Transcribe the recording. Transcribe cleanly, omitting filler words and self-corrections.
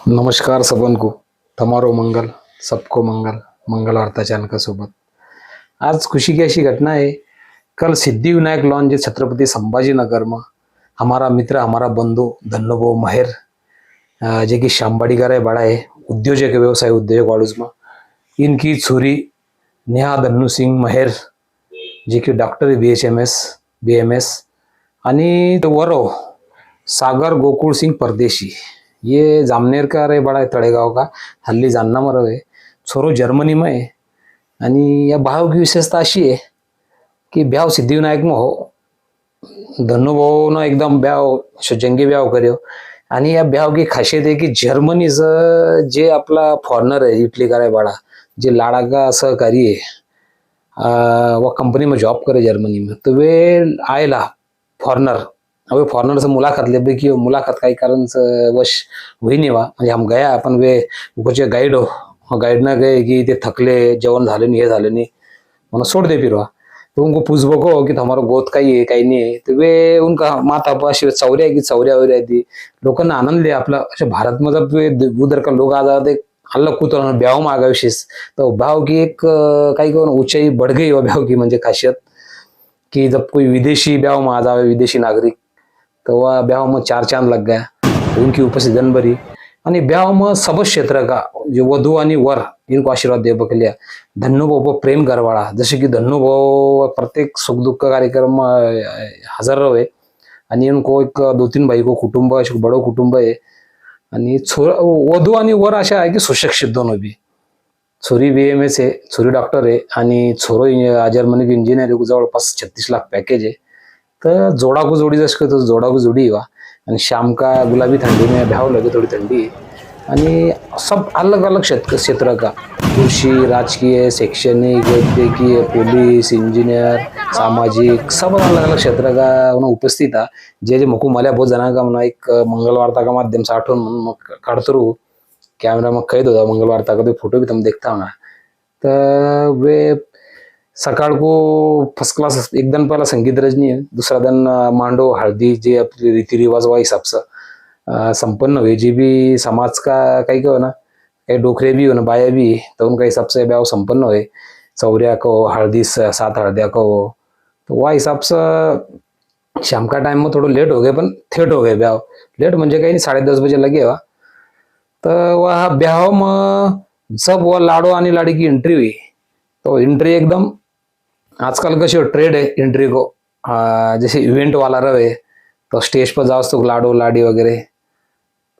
नमस्कार सबन को तमारो मंगल सबको मंगल मंगल वार्ता चैनल का सोबत। आज खुशी की अशी घटना है। कल सिद्धिविनायक लॉन्च छत्रपति संभाजीनगर में हमारा मित्र हमारा बंधु धन्नोभाऊ महेर जे की शामबाड़ीकर है बड़ा है उद्योजक है, व्यवसाय उद्योजक वाड़ूज में इनकी छोरी नेहा धन्नू सिंह महेर जे की डॉक्टर है BMS आणि तो वरो सागर गोकुळ सिंह परदेशी ये जामनेर का रे बड़ा है तळेगाव का हल्ली जानना मरो है छोरो जर्मनी में है। आणि या भाव की विशेषता अशी आहे की ब्याव सिद्धिविनायक में हो धन्नूभाऊ ना एकदम ब्याव जंगी ब्याव करो। आणि या ब्याव की खासियत है कि जर्मनीचं जे आपला फॉरनर है इटली का रे बड़ा जे लाड़ा का सहकारी है वह कंपनी में जॉब करे जर्मनी में, तो वे आएला फॉरनर अबे फॉरनर से मुलाकात ले बे कि मुलाकात काही कारण से वश हुई नहीं हुआ म्हणजे हम गया अपन वे कुछ गाइड हो गाइड ना गए कि ते थकले जेवण झाले नहीं हे झाले नहीं मैंने छोड़ दे फिर तो उनको पूछ बको कि हमारा गोत काही है काही नहीं है, तो वे उनका माता पाशी चौर्या की चौर्या वगैरह थी लोकांना आनंद लिया आपला अशा भारत में जब वे उधर का लोग आ जाते हल्ला कुतर ब्याव में आ गए विशेष तो भाव की एक काही ऊंचाई बढ़ गई हो ब्याव की म्हणजे खासियत कि जब कोई विदेशी ब्याव में आ जावे विदेशी नागरिक तो वह ब्याह में चार चांद लग गया। उनकी उपस्थिति जन भरी आणि ब्याह में सब क्षेत्र का जो वधू आणि वर इनको आशीर्वाद दे बकलिया धन्नूभाऊ पर प्रेम करवाड़ा जैसे कि धन्नूभाऊ प्रत्येक सुख दुख का कार्यक्रम में हजर रहे आणि इनको एक 2-3 भाई को कुटुंब बड़ो कुटुंब है आणि वधू आणि वर अशा आहे की सुशिक्षित दोनों भी छोरी BMS है छोरी डॉक्टर है आणि छोरो जर्मनी इंजिनियर है जवळपास 36 लाख पैकेज है। तर जोड़ा को जोड़ी जस तो जोड़ा को जोड़ी हुआ आणि शाम का गुलाबी ठंडी में ब्याह लगे थोड़ी ठंडी आणि सब अलग अलग क्षेत्र का कृषि राजकीय शैक्षणिक वैद्यकीय पुलिस इंजीनियर सामाजिक सब अलग अलग क्षेत्र का उन्हें उपस्थित था जे मको मला बहुत जना का मना एक मंगल वार्ता का माध्यम से आठवण काढतो रू कैमरा में कैद होता मंगल वार्ता का तो फोटो भी तुम देखता होना। तो वे सकाळ को फर्स्ट क्लास एक दिन पहला संगीत रजनी है दूसरा दिन मांडो हल्दी जे अपने रीति रिवाज वा हिसाब से संपन्न हुए जी भी समाज का कहीं को ना कई डोकरे भी हो ना बाया भी तो उनका हिसाब से ब्याह संपन्न हुए चौरिया को हल्दी 7 हल्दिया को तो वह हिसाब से शाम का टाइम में थोड़ा लेट हो गए पर थेट हो गए ब्याह लेट म्हणजे कहीं नहीं 10:30 बजे लगे हुआ। तो वह ब्याह में जब वह लाड़ो आनी लाड़ी की एंट्री हुई तो एंट्री एकदम आजकल कशी ट्रेड है एंट्री को जैसे इवेंट वाला रहे तो स्टेज पर जाओ तो लाडो लाडी वगैरह